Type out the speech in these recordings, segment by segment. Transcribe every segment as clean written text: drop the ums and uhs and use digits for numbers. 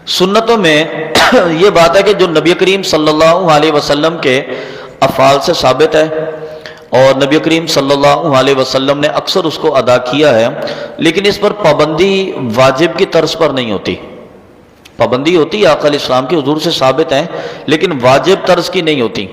سنتوں میں یہ بات ہے کہ جو نبی کریم صلی اللہ علیہ وسلم کے افعال سے ثابت ہے اور نبی کریم صلی اللہ علیہ وسلم نے اکثر اس کو ادا کیا ہے، لیکن اس پر پابندی واجب کی طرز پر نہیں ہوتی۔ پابندی ہوتی ہے آقا علیہ السلام کی، حضور سے ثابت ہیں، لیکن واجب طرز کی نہیں ہوتی،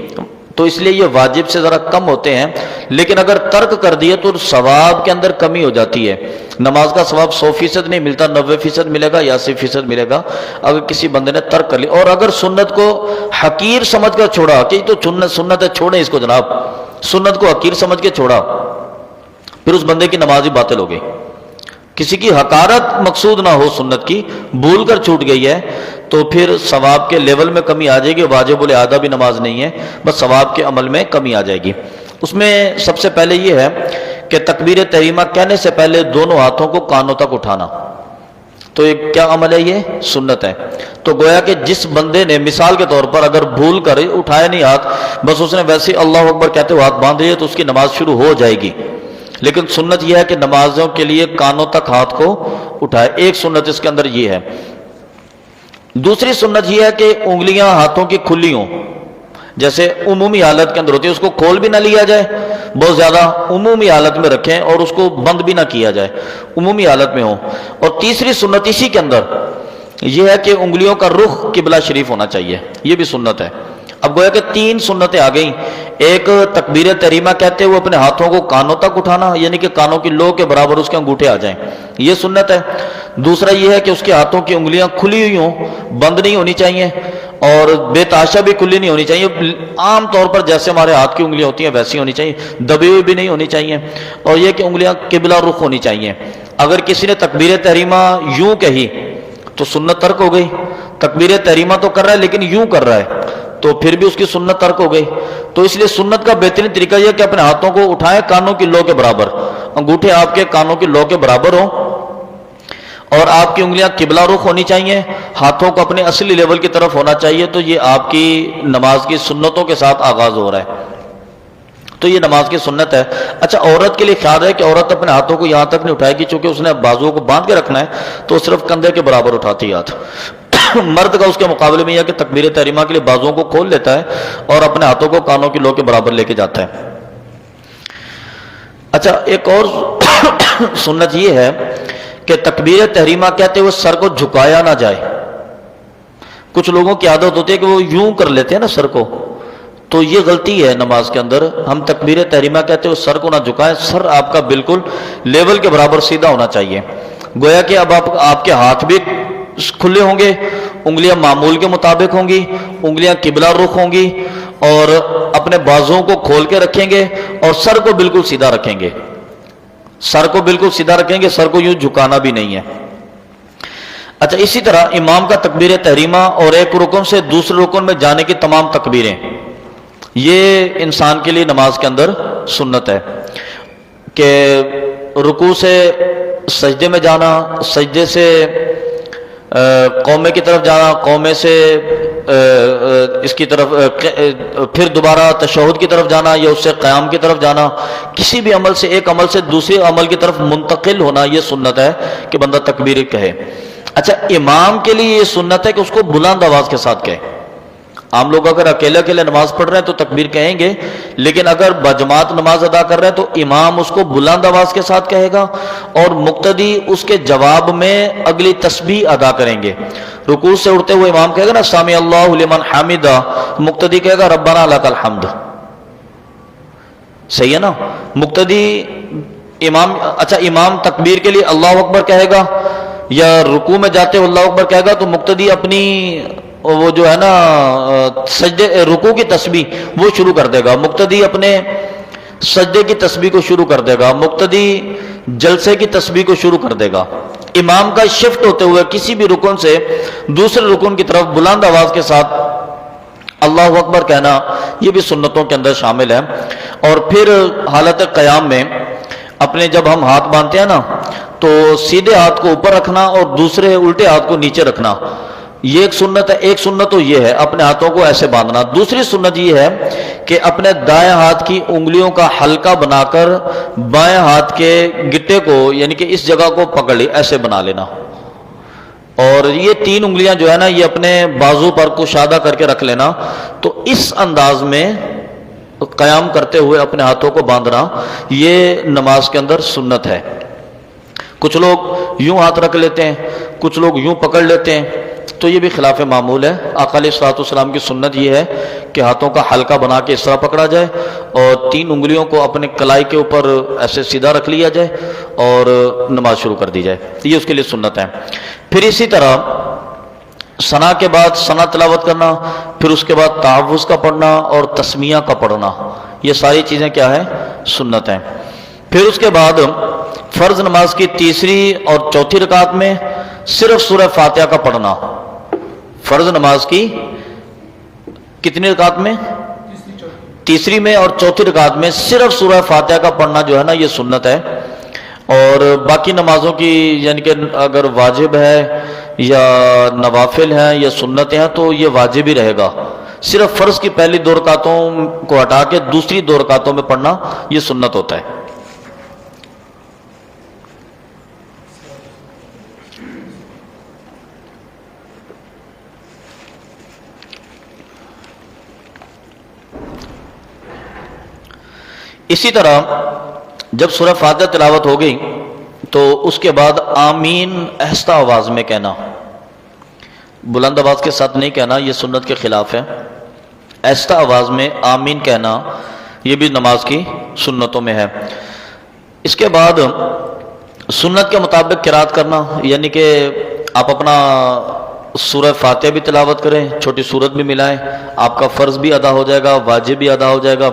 تو اس لیے یہ واجب سے ذرا کم ہوتے ہیں۔ لیکن اگر ترک کر دیا تو ثواب کے اندر کمی ہو جاتی ہے۔ نماز کا ثواب 100% نہیں ملتا، 90% ملے گا یا 80% ملے گا اگر کسی بندے نے ترک کر لیا۔ اور اگر سنت کو حقیر سمجھ کر چھوڑا کہ تو سنت ہے، چھوڑیں اس کو جناب، سنت کو حقیر سمجھ کے چھوڑا، پھر اس بندے کی نماز ہی باطل ہو گئی۔ کسی کی حقارت مقصود نہ ہو، سنت کی بھول کر چھوٹ گئی ہے تو پھر ثواب کے لیول میں کمی آ جائے گی، واجب الادا بھی نماز نہیں ہے، بس ثواب کے عمل میں کمی آ جائے گی۔ اس میں سب سے پہلے یہ ہے کہ تکبیر تحریمہ کہنے سے پہلے دونوں ہاتھوں کو کانوں تک اٹھانا، تو یہ کیا عمل ہے؟ یہ سنت ہے۔ تو گویا کہ جس بندے نے مثال کے طور پر اگر بھول کر اٹھائے نہیں ہاتھ، بس اس نے ویسے اللہ اکبر کہتے ہوئے ہاتھ باندھ لیے تو اس کی نماز شروع ہو جائے گی، لیکن سنت یہ ہے کہ نمازوں کے لیے کانوں تک ہاتھ کو اٹھائے۔ ایک سنت اس کے اندر یہ ہے۔ دوسری سنت یہ ہے کہ انگلیاں ہاتھوں کی کھلی ہوں، جیسے عمومی حالت کے اندر ہوتی ہے، اس کو کھول بھی نہ لیا جائے بہت زیادہ، عمومی حالت میں رکھیں، اور اس کو بند بھی نہ کیا جائے، عمومی حالت میں ہو۔ اور تیسری سنت اسی کے اندر یہ ہے کہ انگلیوں کا رخ قبلہ شریف ہونا چاہیے، یہ بھی سنت ہے۔ اب گویا کہ تین سنتیں آ گئیں۔ ایک تکبیر تحریمہ کہتے ہوئے اپنے ہاتھوں کو کانوں تک اٹھانا، یعنی کہ کانوں کی لو کے برابر اس کے انگوٹھے آ جائیں، یہ سنت ہے۔ دوسرا یہ ہے کہ اس کے ہاتھوں کی انگلیاں کھلی ہوئی ہوں، بند نہیں ہونی چاہیے، اور بے تحاشا بھی کھلی نہیں ہونی چاہیے، عام طور پر جیسے ہمارے ہاتھ کی انگلیاں ہوتی ہیں ویسی ہونی چاہیے، دبی ہوئی بھی نہیں ہونی چاہیے۔ اور یہ کہ انگلیاں قبلہ رخ ہونی چاہیے۔ اگر کسی نے تکبیر تحریمہ یوں کہی تو سنت ترک ہو گئی۔ تکبیر تحریمہ تو کر رہا ہے لیکن یوں کر رہا ہے تو پھر بھی اس کی سنت ترک ہو گئی۔ تو اس لیے سنت کا بہترین طریقہ یہ ہے کہ اپنے ہاتھوں کو اٹھائیں کانوں کی لو کے برابر، انگوٹھے آپ کے کانوں کی لو کے برابر ہوں، اور آپ کی انگلیاں قبلہ رخ ہونی چاہیے، ہاتھوں کو اپنے اصلی لیول کی طرف ہونا چاہیے۔ تو یہ آپ کی نماز کی سنتوں کے ساتھ آغاز ہو رہا ہے، تو یہ نماز کی سنت ہے۔ اچھا، عورت کے لیے خیال ہے کہ عورت اپنے ہاتھوں کو یہاں تک نہیں اٹھائے گی، چونکہ اس نے بازوؤں کو باندھ کے رکھنا ہے تو صرف کندھے کے برابر اٹھاتی ہے ہاتھ۔ مرد کا اس کے مقابلے میں یہ ہے کہ تکبیر تحریمہ کے لیے بازوؤں کو کھول لیتا ہے اور اپنے ہاتھوں کو کانوں کی لو کے برابر لے کے جاتا ہے۔ اچھا، ایک اور سنت یہ ہے کہ تکبیر تحریمہ کہتے ہوئے سر کو جھکایا نہ جائے۔ کچھ لوگوں کی عادت ہوتی ہے کہ وہ یوں کر لیتے ہیں نا سر کو، تو یہ غلطی ہے نماز کے اندر۔ ہم تکبیر تحریمہ کہتے ہوئے سر کو نہ جھکائیں، سر آپ کا بالکل لیول کے برابر سیدھا ہونا چاہیے۔ گویا کہ اب آپ کے ہاتھ بھی کھلے ہوں گے، انگلیاں معمول کے مطابق ہوں گی، انگلیاں قبلہ رخ ہوں گی، اور اپنے بازوؤں کو کھول کے رکھیں گے اور سر کو بالکل سیدھا رکھیں گے، سر کو بالکل سیدھا رکھیں گے، سر کو یوں جھکانا بھی نہیں ہے۔ اچھا، اسی طرح امام کا تکبیر تحریمہ اور ایک رکن سے دوسرے رکن میں جانے کی تمام تکبیریں، یہ انسان کے لیے نماز کے اندر سنت ہے کہ رکوع سے سجدے میں جانا، سجدے سے قومے کی طرف جانا، قومے سے اس کی طرف پھر دوبارہ تشہد کی طرف جانا، یا اس سے قیام کی طرف جانا، کسی بھی عمل سے ایک عمل سے دوسرے عمل کی طرف منتقل ہونا، یہ سنت ہے کہ بندہ تکبیر کہے۔ اچھا، امام کے لیے یہ سنت ہے کہ اس کو بلند آواز کے ساتھ کہے۔ عام لوگ اگر اکیلے اکیلے نماز پڑھ رہے ہیں تو تکبیر کہیں گے، لیکن اگر بجماعت نماز ادا کر رہے ہیں تو امام اس کو بلند آواز کے ساتھ کہے گا، اور مقتدی اس کے جواب میں اگلی تسبیح ادا کریں گے۔ رکوع سے اٹھتے ہوئے امام کہے گا نا سامع اللہ لمن حمدہ، مقتدی کہے گا ربنا لک الحمد، صحیح ہے نا؟ مقتدی امام، اچھا امام تکبیر کے لیے اللہ اکبر کہے گا یا رکوع میں جاتے ہوئے اللہ اکبر کہے گا، تو مقتدی اپنی وہ جو ہے نا سجدے رکوع کی تسبیح وہ شروع کر دے گا، مقتدی اپنے سجدے کی تسبیح کو شروع کر دے گا، مقتدی جلسے کی تسبیح کو شروع کر دے گا۔ امام کا شفٹ ہوتے ہوئے کسی بھی رکن سے دوسرے رکن کی طرف بلند آواز کے ساتھ اللہ اکبر کہنا، یہ بھی سنتوں کے اندر شامل ہے۔ اور پھر حالت قیام میں اپنے جب ہم ہاتھ باندھتے ہیں نا تو سیدھے ہاتھ کو اوپر رکھنا اور دوسرے الٹے ہاتھ کو نیچے رکھنا، یہ ایک سنت ہے۔ ایک سنت تو یہ ہے اپنے ہاتھوں کو ایسے باندھنا۔ دوسری سنت یہ ہے کہ اپنے دائیں ہاتھ کی انگلیوں کا حلقہ بنا کر بائیں ہاتھ کے گٹے کو، یعنی کہ اس جگہ کو پکڑ لی، ایسے بنا لینا، اور یہ 3 انگلیاں جو ہے نا یہ اپنے بازو پر کشادہ کر کے رکھ لینا، تو اس انداز میں قیام کرتے ہوئے اپنے ہاتھوں کو باندھنا، یہ نماز کے اندر سنت ہے۔ کچھ لوگ یوں ہاتھ رکھ لیتے ہیں، کچھ لوگ یوں پکڑ لیتے ہیں، تو یہ بھی خلاف معمول ہے۔ آقا علیہ الصلوۃ والسلام کی سنت یہ ہے کہ ہاتھوں کا حلقہ بنا کے اس طرح پکڑا جائے اور 3 انگلیوں کو اپنے کلائی کے اوپر ایسے سیدھا رکھ لیا جائے اور نماز شروع کر دی جائے، یہ اس کے لیے سنت ہے۔ پھر اسی طرح ثنا کے بعد ثنا تلاوت کرنا، پھر اس کے بعد تعوذ کا پڑھنا اور تسمیہ کا پڑھنا، یہ ساری چیزیں کیا ہے؟ سنت ہیں۔ پھر اس کے بعد فرض نماز کی تیسری اور چوتھی رکعت میں صرف سورہ فاتحہ کا پڑھنا۔ فرض نماز کی کتنی رکعت میں؟ تیسری میں اور چوتھی رکعت میں صرف سورہ فاتحہ کا پڑھنا جو ہے نا یہ سنت ہے۔ اور باقی نمازوں کی یعنی کہ اگر واجب ہے یا نوافل ہیں یا سنتیں ہیں تو یہ واجب ہی رہے گا۔ صرف فرض کی پہلی 2 رکعتوں کو ہٹا کے دوسری 2 رکعتوں میں پڑھنا یہ سنت ہوتا ہے۔ اسی طرح جب سورہ فاتحہ تلاوت ہو گئی تو اس کے بعد آمین آہستہ آواز میں کہنا، بلند آواز کے ساتھ نہیں کہنا، یہ سنت کے خلاف ہے۔ آہستہ آواز میں آمین کہنا یہ بھی نماز کی سنتوں میں ہے۔ اس کے بعد سنت کے مطابق قرات کرنا، یعنی کہ آپ اپنا سورہ فاتحہ بھی تلاوت کریں، چھوٹی سورت بھی ملائیں، آپ کا فرض بھی ادا ہو جائے گا، واجب بھی ادا ہو جائے گا۔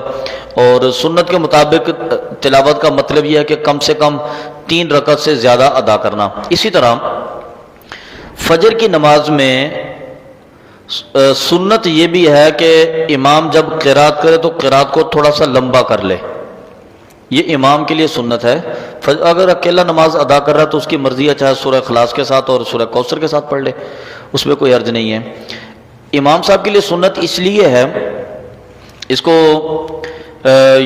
اور سنت کے مطابق تلاوت کا مطلب یہ ہے کہ کم سے کم 3 رکعت سے زیادہ ادا کرنا۔ اسی طرح فجر کی نماز میں سنت یہ بھی ہے کہ امام جب قرات کرے تو قرات کو تھوڑا سا لمبا کر لے، یہ امام کے لیے سنت ہے۔ اگر اکیلا نماز ادا کر رہا ہے تو اس کی مرضی ہے، چاہے سورہ اخلاص کے ساتھ اور سورہ کوثر کے ساتھ پڑھ لے، اس میں کوئی حرج نہیں ہے۔ امام صاحب کے لیے سنت اس لیے ہے، اس کو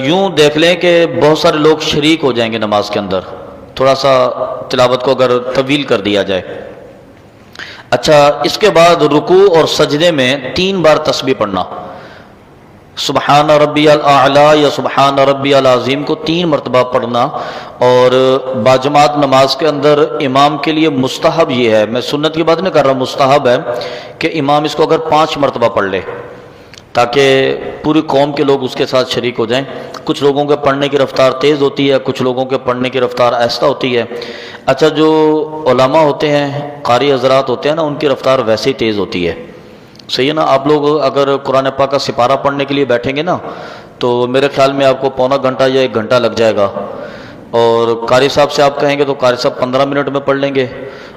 یوں دیکھ لیں کہ بہت سارے لوگ شریک ہو جائیں گے نماز کے اندر، تھوڑا سا تلاوت کو اگر طویل کر دیا جائے۔ اچھا، اس کے بعد رکوع اور سجدے میں 3 بار تسبیح پڑھنا، سبحان ربی الاعلی یا سبحان ربی العظیم کو 3 مرتبہ پڑھنا۔ اور باجماعت نماز کے اندر امام کے لیے مستحب یہ ہے، میں سنت کی بات نہیں کر رہا، مستحب ہے کہ امام اس کو اگر 5 مرتبہ پڑھ لے تاکہ پوری قوم کے لوگ اس کے ساتھ شریک ہو جائیں۔ کچھ لوگوں کے پڑھنے کی رفتار تیز ہوتی ہے، کچھ لوگوں کے پڑھنے کی رفتار آہستہ ہوتی ہے۔ اچھا، جو علماء ہوتے ہیں، قاری حضرات ہوتے ہیں نا، ان کی رفتار ویسے ہی تیز ہوتی ہے، صحیح ہے نا۔ آپ لوگ اگر قرآن پاک کا سپارہ پڑھنے کے لیے بیٹھیں گے نا تو میرے خیال میں آپ کو پونا گھنٹہ یا 1 گھنٹہ لگ جائے گا، اور قاری صاحب سے آپ کہیں گے تو قاری صاحب 15 منٹ میں پڑھ لیں گے۔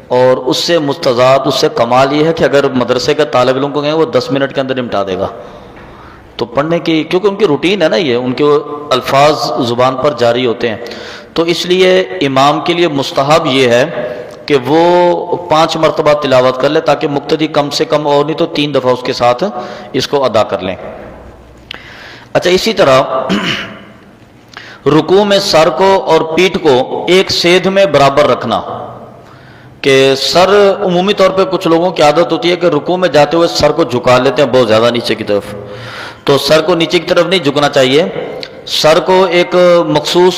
اور اس سے مستضاد، اس سے کمال یہ ہے کہ اگر مدرسے کے طالب علم کو کہیں وہ 10 منٹ کے اندر نمٹا دے گا۔ تو پڑھنے کی، کیونکہ ان کی روٹین ہے نا، یہ ان کے الفاظ زبان پر جاری ہوتے ہیں، تو اس لیے امام کے لیے مستحب یہ ہے کہ وہ 5 مرتبہ تلاوت کر لے تاکہ مقتدی کم سے کم اور نہیں تو 3 دفعہ اس کے ساتھ اس کو ادا کر لیں۔ اچھا، اسی طرح رکوع میں سر کو اور پیٹھ کو ایک سیدھ میں برابر رکھنا، کہ سر عمومی طور پہ کچھ لوگوں کی عادت ہوتی ہے کہ رکوع میں جاتے ہوئے سر کو جھکا لیتے ہیں بہت زیادہ نیچے کی طرف، تو سر کو نیچے کی طرف نہیں جھکنا چاہیے۔ سر کو ایک مخصوص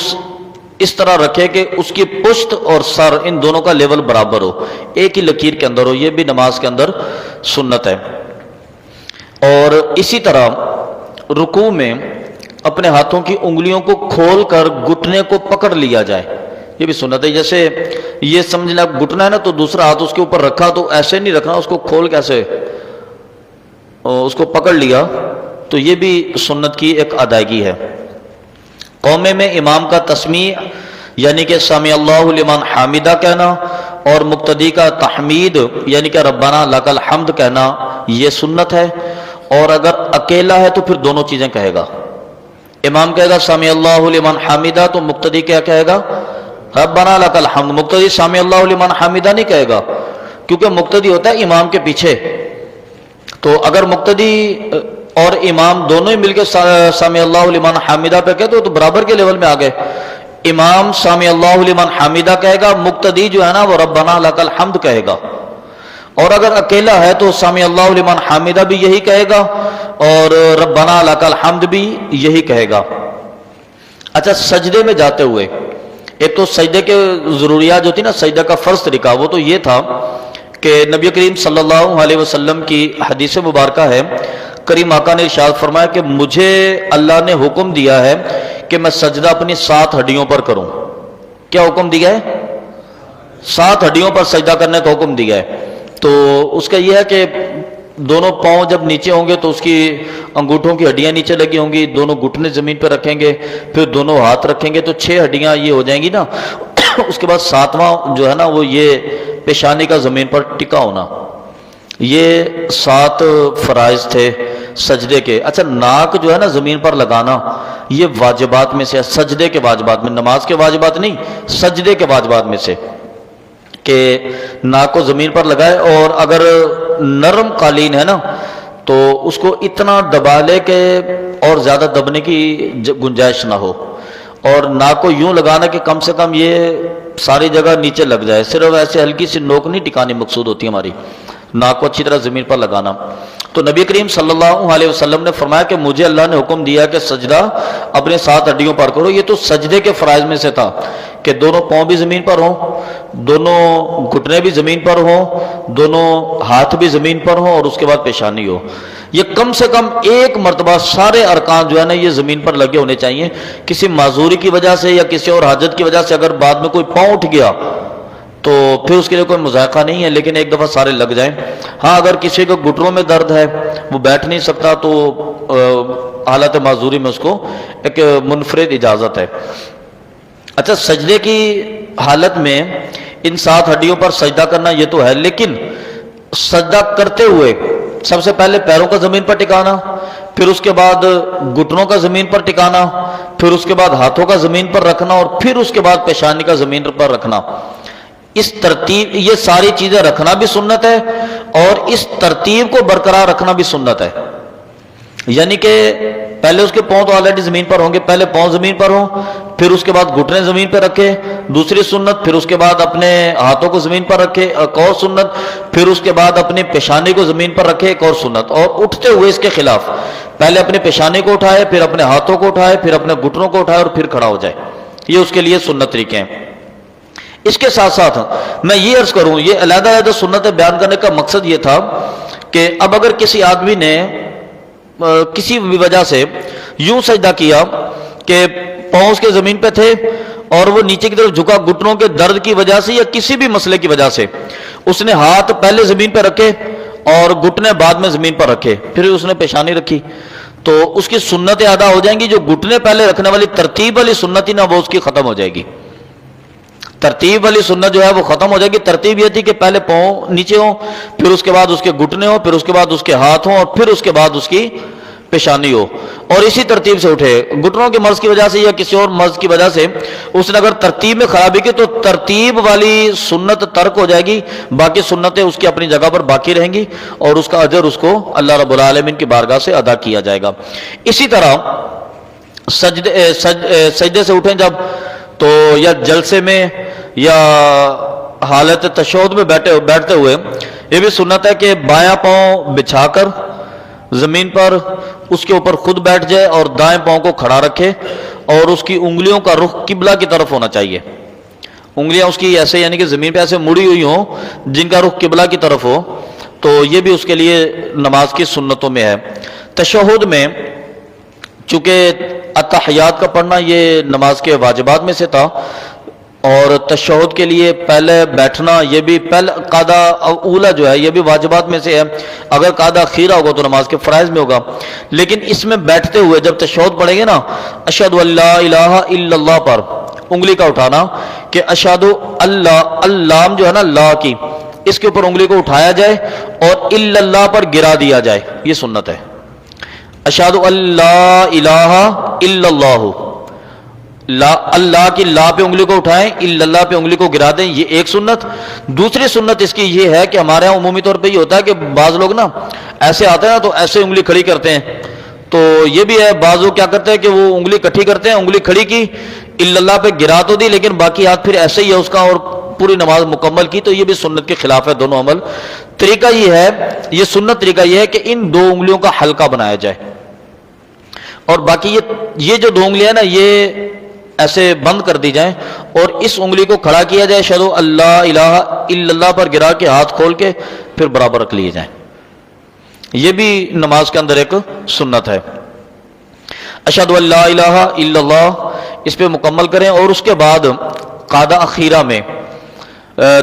اس طرح رکھے کہ اس کی پشت اور سر ان دونوں کا لیول برابر ہو، ایک ہی لکیر کے اندر ہو، یہ بھی نماز کے اندر سنت ہے۔ اور اسی طرح رکوع میں اپنے ہاتھوں کی انگلیوں کو کھول کر گھٹنے کو پکڑ لیا جائے، یہ بھی سنت ہے۔ جیسے یہ سمجھنا گھٹنا ہے نا تو دوسرا ہاتھ اس کے اوپر رکھا تو ایسے نہیں رکھنا، اس کو کھول کیسے اس کو پکڑ لیا، تو یہ بھی سنت کی ایک ادائیگی ہے۔ قومے میں امام کا تسمیع یعنی کہ سمع اللہ لمن حامدہ کہنا اور مقتدی کا تحمید یعنی کہ ربنا لک الحمد کہنا یہ سنت ہے۔ اور اگر اکیلا ہے تو پھر دونوں چیزیں کہے گا، امام کہے گا سمع اللہ لمن حامدہ تو مقتدی کیا کہے گا؟ ربنا لک الحمد۔ مقتدی سمع اللہ لمن حامدہ نہیں کہے گا کیونکہ مقتدی ہوتا ہے امام کے پیچھے، تو اگر مقتدی اور امام دونوں ہی مل کے سمع اللہ لمن حامدہ پہ کہتے تو برابر کے لیول میں آ گئے۔ امام سمع اللہ لمن حامدہ کہے گا، مقتدی جو ہے نا وہ ربنا لک الحمد کہے گا۔ اور اگر اکیلا ہے تو سمی اللہ لمن حامدہ بھی یہی کہے گا اور ربنا لک الحمد بھی یہی کہے گا۔ اچھا، سجدے میں جاتے ہوئے ایک تو سجدے کے ضروریات جو تھی نا، سجدہ کا فرض طریقہ وہ تو یہ تھا کہ نبی کریم صلی اللہ علیہ وسلم کی حدیث مبارکہ ہے، کریم آقا نے ارشاد فرمایا کہ مجھے اللہ نے حکم دیا ہے کہ میں سجدہ اپنی 7 ہڈیوں پر کروں۔ کیا حکم دیا ہے؟ 7 ہڈیوں پر سجدہ کرنے کا حکم دیا ہے۔ تو اس کا یہ ہے کہ دونوں پاؤں جب نیچے ہوں گے تو اس کی انگوٹھوں کی ہڈیاں نیچے لگی ہوں گی، دونوں گھٹنے زمین پہ رکھیں گے، پھر دونوں ہاتھ رکھیں گے تو 6 ہڈیاں یہ ہو جائیں گی نا۔ اس کے بعد 7واں جو ہے نا وہ یہ پیشانی کا زمین پر ٹکا ہونا۔ یہ 7 فرائض تھے سجدے کے۔ اچھا، ناک جو ہے نا زمین پر لگانا یہ واجبات میں سے ہے، سجدے کے واجبات میں، نماز کے واجبات نہیں، سجدے کے واجبات میں سے، کہ ناک کو زمین پر لگائے، اور اگر نرم قالین ہے نا تو اس کو اتنا دبا لے کہ اور زیادہ دبنے کی گنجائش نہ ہو، اور ناک کو یوں لگانا کہ کم سے کم یہ ساری جگہ نیچے لگ جائے، صرف ایسے ہلکی سی نوک نہیں ٹکانی مقصود ہوتی ہماری، ناک کو اچھی طرح زمین پر لگانا۔ تو نبی کریم صلی اللہ علیہ وسلم نے فرمایا کہ مجھے اللہ نے حکم دیا کہ سجدہ اپنے 7 ہڈیوں پر کرو۔ یہ تو سجدے کے فرائض میں سے تھا کہ دونوں پاؤں بھی زمین پر ہوں، دونوں گھٹنے بھی زمین پر ہوں، دونوں ہاتھ بھی زمین پر ہوں، اور اس کے بعد پیشانی ہو۔ یہ کم سے کم ایک مرتبہ سارے ارکان جو ہے نا یہ زمین پر لگے ہونے چاہیے۔ کسی معذوری کی وجہ سے یا کسی اور حاجت کی وجہ سے اگر بعد میں کوئی پاؤں اٹھ گیا تو پھر اس کے لیے کوئی مذائقہ نہیں ہے، لیکن ایک دفعہ سارے لگ جائیں۔ ہاں، اگر کسی کو گھٹنوں میں درد ہے، وہ بیٹھ نہیں سکتا، تو حالت معذوری میں اس کو ایک منفرد اجازت ہے۔ اچھا، سجدے کی حالت میں ان 7 ہڈیوں پر سجدہ کرنا یہ تو ہے، لیکن سجدہ کرتے ہوئے سب سے پہلے پیروں کا زمین پر ٹکانا، پھر اس کے بعد گھٹنوں کا زمین پر ٹکانا، پھر اس کے بعد ہاتھوں کا زمین پر رکھنا، اور پھر اس کے بعد پیشانی کا زمین پر رکھنا۔ اس ترتیب، یہ ساری چیزیں رکھنا بھی سنت ہے اور اس ترتیب کو برقرار رکھنا بھی سنت ہے۔ یعنی کہ پہلے اس کے پاؤں تو آلریڈی زمین پر ہوں گے، پہلے پاؤں زمین پر ہوں، پھر اس کے بعد گھٹنے زمین پہ رکھے، دوسری سنت، پھر اس کے بعد اپنے ہاتھوں کو زمین پر رکھے، ایک اور سنت، پھر اس کے بعد اپنی پیشانی کو زمین پر رکھے، ایک اور سنت، اور اٹھتے ہوئے اس کے خلاف پہلے اپنی پیشانی کو اٹھائے، پھر اپنے ہاتھوں کو اٹھائے، پھر اپنے گھٹنوں کو اٹھائے اور پھر کھڑا ہو جائے۔ یہ اس کے لیے سنت طریقے ہیں۔ اس کے ساتھ ساتھ میں یہ عرض کروں، یہ علیحدہ علیحدہ سنتیں بیان کرنے کا مقصد یہ تھا کہ اب اگر کسی آدمی نے کسی بھی وجہ سے یوں سجدہ کیا کہ پاؤں اس کے زمین پہ تھے اور وہ نیچے کی طرف جھکا، گھٹنوں کے درد کی وجہ سے یا کسی بھی مسئلے کی وجہ سے اس نے ہاتھ پہلے زمین پہ رکھے اور گھٹنے بعد میں زمین پر رکھے، پھر اس نے پیشانی رکھی، تو اس کی سنتیں ادا ہو جائیں گی۔ جو گھٹنے پہلے رکھنے والی ترتیب والی سنت ہی نہ وہ اس کی ختم ہو جائے گی، ترتیب والی سنت جو ہے وہ ختم ہو جائے گی۔ ترتیب یہ تھی کہ پہلے پاؤں نیچے ہوں، پھر اس کے بعد اس کے گھٹنے ہوں، پھر اس کے بعد اس کے ہاتھ ہوں، اور پھر اس کے بعد اس کی پیشانی ہو، اور اسی ترتیب سے اٹھے۔ گھٹنوں کے مرض کی وجہ سے یا کسی اور مرض کی وجہ سے اس نے اگر ترتیب میں خرابی کی تو ترتیب والی سنت ترک ہو جائے گی، باقی سنتیں اس کی اپنی جگہ پر باقی رہیں گی، اور اس کا اجر اس کو اللہ رب العالمین کی بارگاہ سے ادا کیا جائے گا۔ اسی طرح سجدے سے اٹھیں جب، تو یا جلسے میں یا حالت تشہد میں بیٹھتے ہوئے یہ بھی سنت ہے کہ بایاں پاؤں بچھا کر زمین پر اس کے اوپر خود بیٹھ جائے اور دائیں پاؤں کو کھڑا رکھے، اور اس کی انگلیوں کا رخ قبلہ کی طرف ہونا چاہیے۔ انگلیاں اس کی ایسے یعنی کہ زمین پہ ایسے مڑی ہوئی ہوں جن کا رخ قبلہ کی طرف ہو، تو یہ بھی اس کے لیے نماز کی سنتوں میں ہے۔ تشہد میں چونکہ التحیات کا پڑھنا یہ نماز کے واجبات میں سے تھا، اور تشہد کے لیے پہلے بیٹھنا یہ بھی پہلے قاعدہ اولا جو ہے یہ بھی واجبات میں سے ہے، اگر قاعدہ خیرہ ہوگا تو نماز کے فرائض میں ہوگا، لیکن اس میں بیٹھتے ہوئے جب تشہد پڑھیں گے نا، اشہد ان لا الہ الا اللہ پر انگلی کا اٹھانا، کہ اشہد اللہ، اللام جو ہے نا لا کی، اس کے اوپر انگلی کو اٹھایا جائے اور الا اللہ پر گرا دیا جائے، یہ سنت ہے۔ اشہد ان لا الہ الا اللہ، لا اللہ کی لا پہ انگلی کو اٹھائیں، الا اللہ پہ انگلی کو گرا دیں، یہ ایک سنت۔ دوسری سنت اس کی یہ ہے کہ ہمارے یہاں عمومی طور پہ یہ ہوتا ہے کہ بعض لوگ نا ایسے آتے ہیں نا تو ایسے انگلی کھڑی کرتے ہیں، تو یہ بھی ہے، بعض لوگ کیا کرتے ہیں کہ وہ انگلی کٹھی کرتے ہیں، انگلی کھڑی کی، الا اللہ پہ گرا تو دی لیکن باقی ہاتھ پھر ایسے ہی ہے اس کا، اور پوری نماز مکمل کی تو یہ بھی سنت کے خلاف ہے دونوں عمل. طریقہ یہ ہے، یہ سنت طریقہ یہ ہے کہ ان دو انگلیوں کا حلقہ بنایا جائے، اور باقی یہ جو دو انگلیاں نا یہ ایسے بند کر دی جائیں، اور اس انگلی کو کھڑا کیا جائے اشہد اللہ الہ الا اللہ پر گرا کے ہاتھ کھول کے پھر برابر رکھ لیے جائیں. یہ بھی نماز کے اندر ایک سنت ہے. اشہد اللہ الہ الا اللہ اس پہ مکمل کریں، اور اس کے بعد قعدہ اخیرہ میں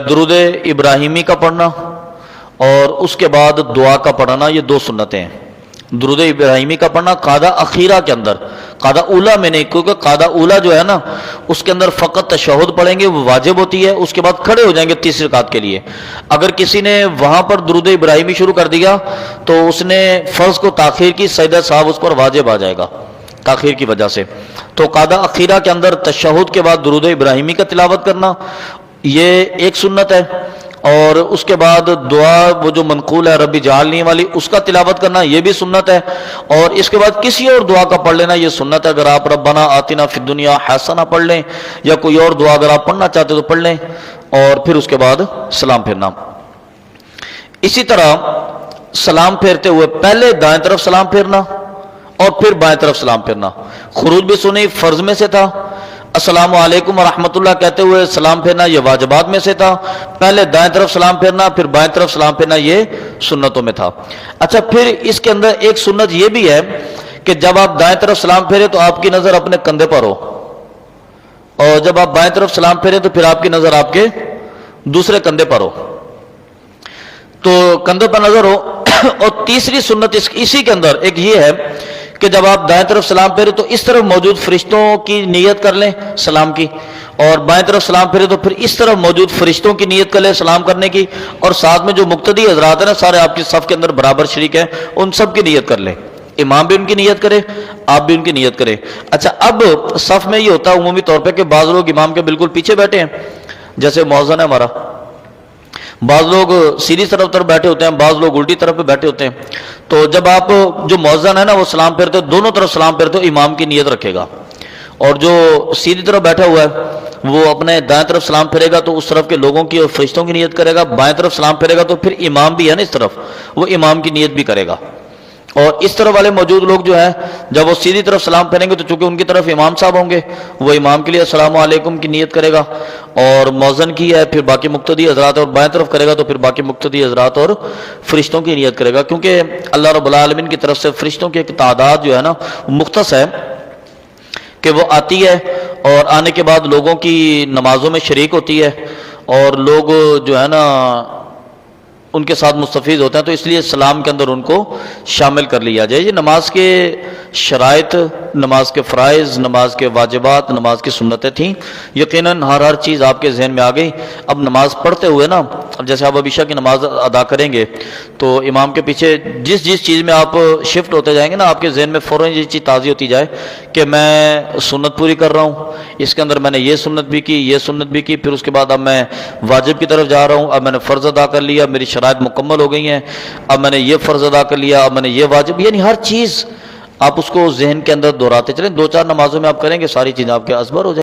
درود ابراہیمی کا پڑھنا اور اس کے بعد دعا کا پڑھنا، یہ دو سنتیں ہیں. درود ابراہیمی کا پڑھنا قعدہ اخیرہ کے اندر، قعدہ اولا میں نہیں، کیونکہ قعدہ اولا جو ہے نا اس کے اندر فقط تشہد پڑھیں گے، وہ واجب ہوتی ہے. اس کے بعد کھڑے ہو جائیں گے تیسری رکعت کے لیے. اگر کسی نے وہاں پر درود ابراہیمی شروع کر دیا تو اس نے فرض کو تاخیر کی، سجدہ صاحب اس پر واجب آ جائے گا تاخیر کی وجہ سے. تو قعدہ اخیرہ کے اندر تشہد کے بعد درود ابراہیمی کا تلاوت کرنا یہ ایک سنت ہے، اور اس کے بعد دعا وہ جو منقول ہے ربی جعلنی والی اس کا تلاوت کرنا یہ بھی سنت ہے. اور اس کے بعد کسی اور دعا کا پڑھ لینا یہ سنت ہے. اگر آپ ربنا آتنا فی الدنیا حسنہ پڑھ لیں یا کوئی اور دعا اگر آپ پڑھنا چاہتے تو پڑھ لیں، اور پھر اس کے بعد سلام پھیرنا. اسی طرح سلام پھیرتے ہوئے پہلے دائیں طرف سلام پھیرنا اور پھر بائیں طرف سلام پھیرنا. خروج بھی سنی فرض میں سے تھا، السلام علیکم ورحمۃ اللہ کہتے ہوئے سلام پھیرنا یہ واجبات میں سے تھا. پہلے دائیں طرف سلام پھیرنا پھر بائیں طرف سلام پھیرنا یہ سنتوں میں تھا. اچھا، پھر اس کے اندر ایک سنت یہ بھی ہے کہ جب آپ دائیں طرف سلام پھیرے تو آپ کی نظر اپنے کندھے پر ہو، اور جب آپ بائیں طرف سلام پھیرے تو پھر آپ کی نظر آپ کے دوسرے کندھے پر ہو، تو کندھے پر نظر ہو. اور تیسری سنت اسی کے اندر ایک یہ ہے کہ جب آپ دائیں طرف سلام پھیرے تو اس طرف موجود فرشتوں کی نیت کر لیں سلام کی، اور بائیں طرف سلام پھیرے تو پھر اس طرف موجود فرشتوں کی نیت کر لیں سلام کرنے کی، اور ساتھ میں جو مقتدی حضرات ہیں نا سارے آپ کی صف کے اندر برابر شریک ہیں، ان سب کی نیت کر لیں. امام بھی ان کی نیت کرے، آپ بھی ان کی نیت کریں. اچھا، اب صف میں یہ ہوتا ہے عمومی طور پہ کہ بعض لوگ امام کے بالکل پیچھے بیٹھے ہیں، جیسے مؤذن ہے ہمارا، بعض لوگ سیدھی طرف بیٹھے ہوتے ہیں، بعض لوگ الٹی طرف پہ بیٹھے ہوتے ہیں. تو جب آپ جو مؤذن ہے نا وہ سلام پھیرتے دونوں طرف سلام پھیرتے امام کی نیت رکھے گا، اور جو سیدھی طرف بیٹھا ہوا ہے وہ اپنے دائیں طرف سلام پھیرے گا تو اس طرف کے لوگوں کی اور فرشتوں کی نیت کرے گا. بائیں طرف سلام پھیرے گا تو پھر امام بھی ہے نا اس طرف، وہ امام کی نیت بھی کرے گا. اور اس طرف والے موجود لوگ جو ہیں جب وہ سیدھی طرف سلام پھیریں گے تو چونکہ ان کی طرف امام صاحب ہوں گے، وہ امام کے لیے السلام علیکم کی نیت کرے گا، اور مؤذن کی ہے پھر باقی مقتدی حضرات، اور بائیں طرف کرے گا تو پھر باقی مقتدی حضرات اور فرشتوں کی نیت کرے گا. کیونکہ اللہ رب العالمین کی طرف سے فرشتوں کی ایک تعداد جو ہے نا مختص ہے کہ وہ آتی ہے اور آنے کے بعد لوگوں کی نمازوں میں شریک ہوتی ہے، اور لوگ جو ہے نا ان کے ساتھ مستفیض ہوتے ہیں، تو اس لیے سلام کے اندر ان کو شامل کر لیا جائے. یہ نماز کے شرائط، نماز کے فرائض، نماز کے واجبات، نماز کی سنتیں تھیں. یقیناً ہر چیز آپ کے ذہن میں آ گئی. اب نماز پڑھتے ہوئے نا، اب جیسے آپ اب عشاء کی نماز ادا کریں گے تو امام کے پیچھے جس چیز میں آپ شفٹ ہوتے جائیں گے نا، آپ کے ذہن میں فوراً یہ چیز تازی ہوتی جائے کہ میں سنت پوری کر رہا ہوں، اس کے اندر میں نے یہ سنت بھی کی، یہ سنت بھی کی، پھر اس کے بعد اب میں واجب کی طرف جا رہا ہوں، اب میں نے فرض ادا کر لیا، میری شرائط مکمل ہو گئی ہیں، اب میں نے یہ فرض ادا کر لیا، اب میں نے یہ واجب، یعنی ہر چیز آپ اس کو ذہن کے اندر دہراتے چلیں. 2-4 نمازوں میں آپ کریں گے ساری چیزیں آپ کے ازبر ہو جائیں.